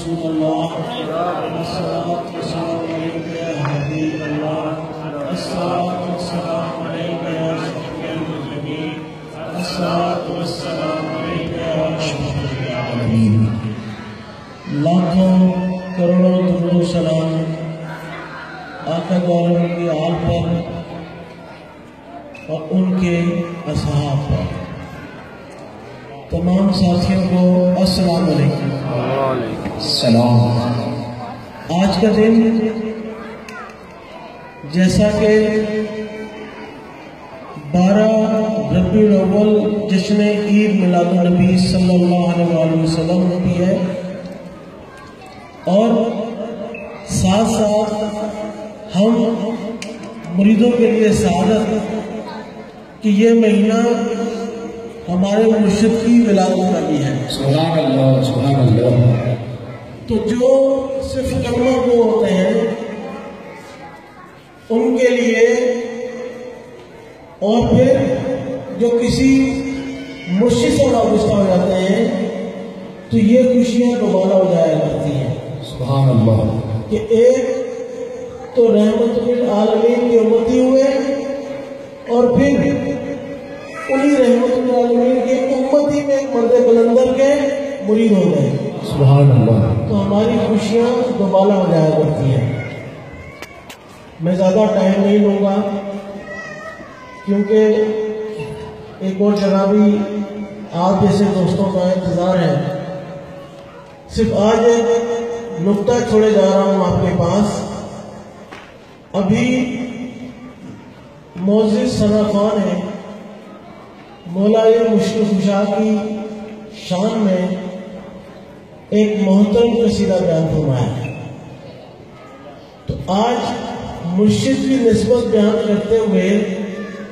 رسول اللہ، الصلاۃ والسلام علیک یا حبیب اللہ، الصلاۃ والسلام علیک یا شفیع المذنبین، الصلاۃ والسلام علیک یا اشرف العالمین۔ لاکھوں کروڑوں درود و سلام آقا دو عالم کی آل پر اور ان کے اصحاب پر۔ تمام ساتھیوں کو السلام علیکم۔ السلام۔ آج کا دن جیسا کہ 12 ربیع الاول جشن عید میلاد النبی صلی اللہ علیہ وآلہ وسلم بھی ہے، اور ساتھ ساتھ ہم مریدوں کے لیے سعادت کہ یہ مہینہ ہمارے مرشد کی ولادت کا بھی ہے۔ سبحان اللہ، سبحان اللہ۔ تو جو صرف کلمہ کو ہوتے ہیں ان کے لیے، اور پھر جو کسی مرشد سے وابستہ ہو جاتے ہیں تو یہ خوشیاں دوبارہ ہو جایا کرتی ہیں۔ سبحان اللہ۔ کہ ایک تو رحمت للعالمین کے امتی ہوئے، اور پھر انہی رحمت للعالمین کے امتی میں ایک مرد قلندر کے مرید ہو گئے۔ سبحان اللہ۔ تو ہماری خوشیاں دوبارہ ہو جایا کرتی ہیں۔ میں زیادہ ٹائم نہیں لوں گا کیونکہ ایک اور جگہ بھی آپ جیسے دوستوں کا انتظار ہے۔ صرف آج ایک نقطہ چھوڑے جا رہا ہوں آپ کے پاس۔ ابھی معزز ثنا خان ہے، مولا مشکل کشا کی شان میں ایک محترم قصیدہ بیان فرمایا ہے۔ تو آج مرشد کی نسبت بیان کرتے ہوئے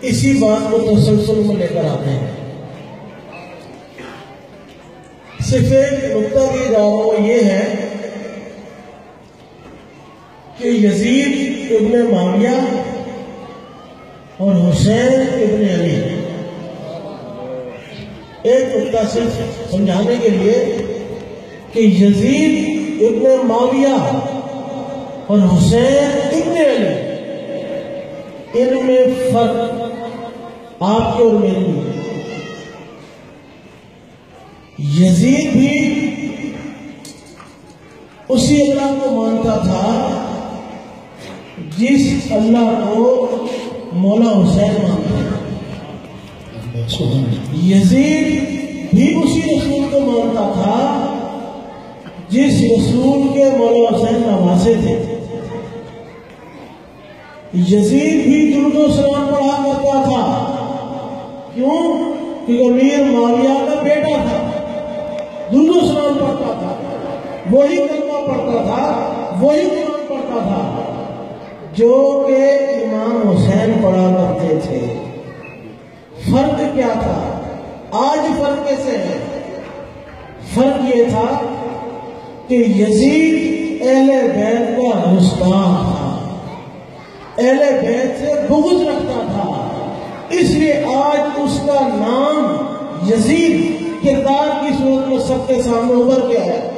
اسی بات کو تسلسل میں لے کر آتے ہیں۔ صرف ایک نقطہ دیا جا رہا ہوں، یہ ہے کہ یزید ابن معاویہ اور حسین ابن علی، ایک نقطہ صرف سمجھانے کے لیے کہ یزید ابن معاویہ اور حسین ابن علی، ان میں فرق آپ کے اور میرے بھی۔ یزید بھی اسی اللہ کو مانتا تھا جس اللہ کو مولا حسین مانتا تھا۔ یزید بھی اسی رسول کو مانتا تھا جس رسول کے مولا حسین نواسے تھے۔ یزید بھی درود و سلام پڑھا کرتا تھا، کیوں؟ کہ امیر معاویہ کا بیٹا تھا، درود و سلام پڑھتا تھا، وہی کلمہ پڑھتا تھا، وہی قرآن پڑھتا تھا جو کہ امام حسین پڑھا کرتے تھے۔ فرق کیا تھا؟ آج فرق کیسے ہے؟ فرق یہ تھا کہ یزید اہل بیت کا گستاخ تھا، اہل بیت سے بغض رکھتا تھا، اس لیے آج اس کا نام یزید کردار کی صورت میں سب کے سامنے ابھر کے ہے۔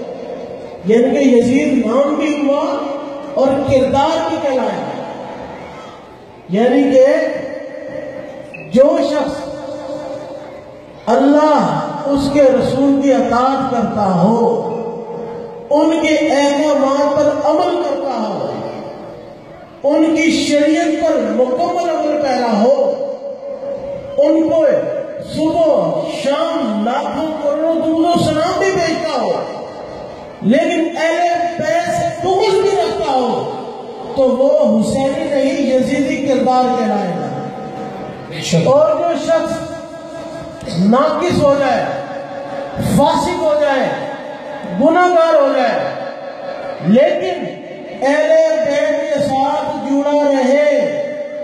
یعنی کہ یزید نام بھی ہوا اور کردار بھی کہلایا۔ یعنی کہ جو شخص اللہ اس کے رسول کی اطاعت کرتا ہو، ان کے احکامات پر عمل کرتا ہو، ان کی شریعت پر مکمل عمل پیرا ہو، ان کو صبح شام لاکھوں کروڑوں درود و سلام بھی بھیجتا ہو، لیکن اہل بیت سے بغض بھی رکھتا ہو، تو وہ حسینی نہیں یزیدی کردار کہلائے گا۔ اور جو شخص ناقص ہو جائے، فاسق ہو جائے، گناہگار ہو جائے، لیکن اہل بیت کے ساتھ جڑا رہے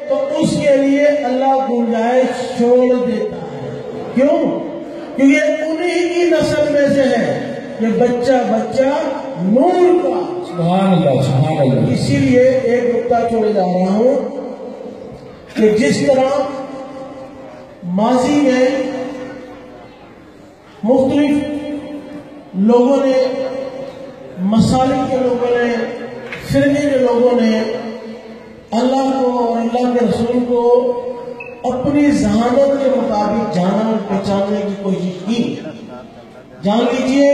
تو اس کے لیے اللہ گنجائش چھوڑ دیتا ہے۔ کیوں؟ کیونکہ انہی کی نسل میں سے ہے یہ بچہ نور کا۔ سبحان اللہ، سبحان اللہ۔ اسی لیے ایک نقطہ چھوڑے جا رہا ہوں کہ جس طرح ماضی میں مختلف لوگوں نے मसालिक के लोगों ने, फिरके के लोगों ने अल्लाह को और अल्लाह के रसूल को अपनी जहानत के मुताबिक जाना और पहचानने की कोशिश की। जान लीजिए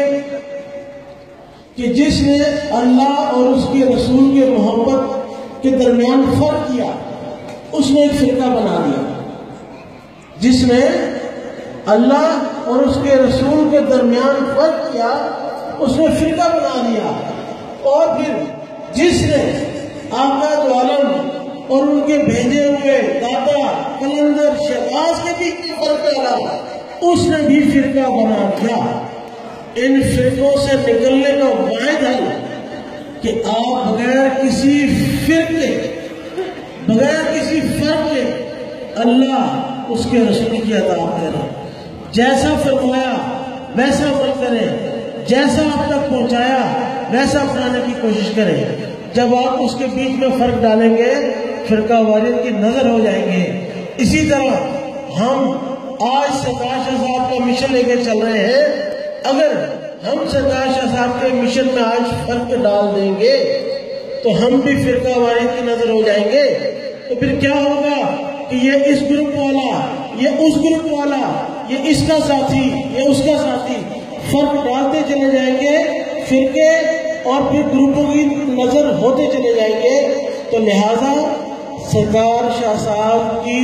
कि जिसने अल्लाह और उसके रसूल के मोहब्बत के दरमियान फर्क किया उसने एक फिरका बना दिया। जिसने अल्लाह और उसके रसूल के दरमियान फर्क किया उसने फिरका बना दिया। और फिर जिसने आका दो आलम और उनके भेजे हुए दादा कलंदर शहबाज के बीच में फर्क डाला उसने भी फिरका बना दिया। इन फिरकों से निकलने का वाहिद हल कि आप बगैर किसी फिरके, बगैर किसी फर्क के अल्लाह उसके रसूल की अताअत करें। जैसा फरमाया वैसा अमल करें, जैसा आप तक पहुंचाया वैसा अपनाने की कोशिश करें। जब आप उसके बीच में फर्क डालेंगे फिरका वारियत की नजर हो जाएंगे। इसी तरह हम आज सरदार शाह साहब का मिशन लेके चल रहे हैं। अगर हम सरदार शाह साहब के मिशन में आज फर्क डाल देंगे तो हम भी फिरका वारियत की नजर हो जाएंगे। तो फिर क्या होगा कि ये इस ग्रुप वाला, ये उस ग्रुप वाला, ये इसका साथी, ये उसका साथी, फर्क डालते चले जाएंगे फिरके और फिर ग्रुपों की नजर होते चले जाएंगे। तो लिहाजा सरदार शाह साहब की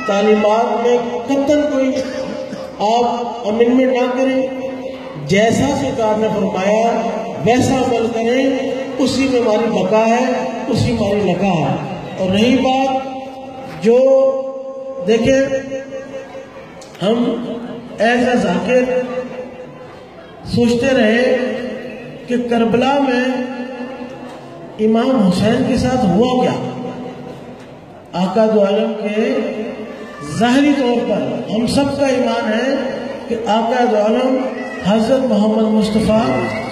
तालीमात में कतई कोई आप अमेंडमेंट ना करें। जैसा सरकार ने फरमाया वैसा अमल करें, उसी में हमारी बका है, उसी में हमारी लका है। और रही बात जो देखें, हम ऐसा जाकिर सोचते रहे कि करबला में इमाम हुसैन के साथ हुआ क्या। आका दो आलम के ज़ाहिरी तौर पर हम सब का ईमान है कि आका दो आलम हज़रत मोहम्मद मुस्तफ़ा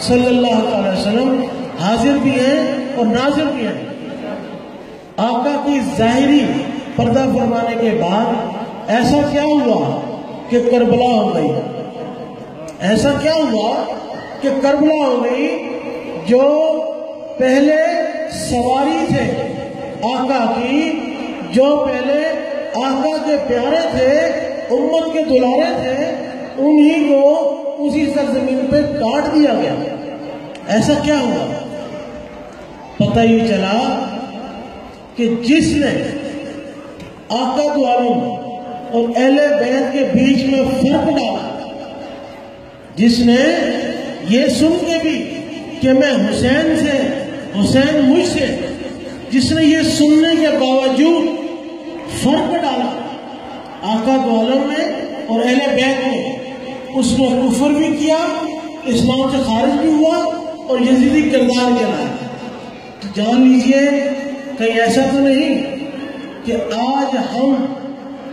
सल्लल्लाहु अलैहि वसल्लम हाजिर भी हैं और नाजिर भी हैं। आका की ज़ाहिरी पर्दा फरमाने के बाद ऐसा क्या हुआ कि करबला हो गई। ऐसा क्या हुआ कि करबला हो गई। जो पहले सवारी थे आका की, जो पहले आका के प्यारे थे, उम्मत के दुलारे थे, उन्हीं को उसी सरजमीन पे काट दिया गया। ऐसा क्या हुआ? पता ही चला कि जिसने आका दो आलम और अहले बैत के बीच में फर्क डाला, जिसने ये सुन के भी कि मैं हुसैन से, हुसैन मुझसे, जिसने ये सुनने के बावजूद फर्क डाला आका दो आलम में और अहले बैत में, उसने कुफर भी किया, इस्लाम से खारिज भी हुआ और यजीदी किरदार चलाया। तो जान लीजिए कहीं ऐसा तो नहीं कि आज हम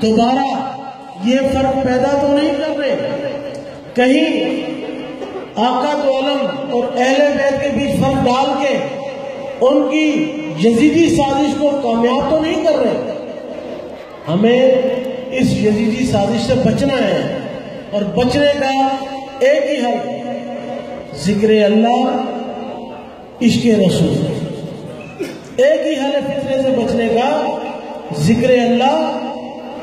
दोबारा ये फर्क पैदा तो नहीं कर रहे, कहीं आका दो आलम और अहले बैत के बीच फर्क डाल के उनकी यजीदी साजिश को कामयाब तो नहीं कर रहे। हमें इस यजीदी साजिश से बचना है और बचने का एक ही हल जिक्र अल्लाह, इश्क रसूल। एक ही हल है फितरे से बचने का, जिक्र अल्लाह,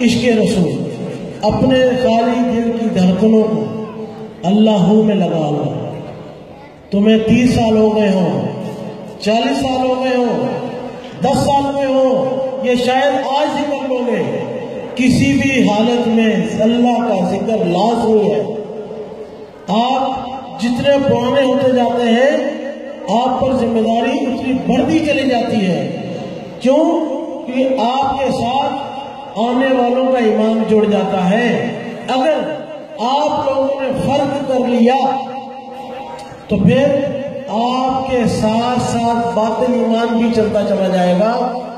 इश्क रसूल। अपने खाली दिल की धड़कनों को अल्लाह में लगा लो। तुम्हें 30 साल हो गए हो, 40 साल हो गए हो, 10 साल में हो, ये शायद आज ही कर लोगे। किसी भी हालत में अल्लाह का जिक्र लाज़मी है। आप जितने पुराने होते जाते हैं आप पर जिम्मेदारी उतनी बढ़ती चली जाती है। क्यों? कि आपके साथ आने वालों का ईमान जुड़ जाता है। अगर आप लोगों ने फर्क कर लिया तो फिर आपके साथ साथ बातिल ईमान भी चलता चला जाएगा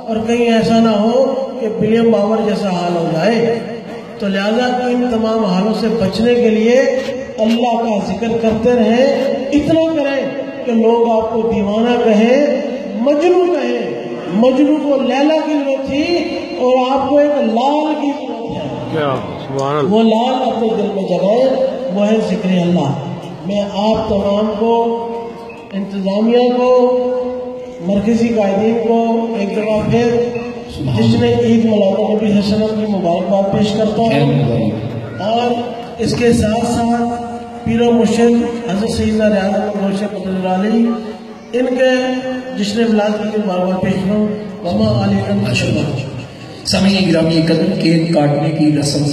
और कहीं ऐसा ना हो कि विलियम बाबर जैसा हाल हो जाए। तो लिहाजा इन तमाम हालों से बचने के लिए अल्लाह का जिक्र करते रहें। इतना करें कि लोग आपको दीवाना कहें, मजनू कहें। मजनू को लैला की जरूरत थी और आपको एक लाल की जरूरत है। क्या वो लाल अपने दिल में जगाए, वो है जिक्र अल्लाह। मैं आप तमाम को انتظامیہ کو، مرکزی قائدین کو ایک دفعہ پھر جشن عید مولانا نبی حسنت کی مبارکباد پیش کرتا ہوں، اور اس کے ساتھ ساتھ پیر و مرشد حضرت سیدنا ریاض احمد گوشہ قدر علی ان کے جشن ولادت کی مبارکباد پیش کروں۔ وما علیکم۔ سامعین گرامی قدر، کیک کاٹنے کی رسم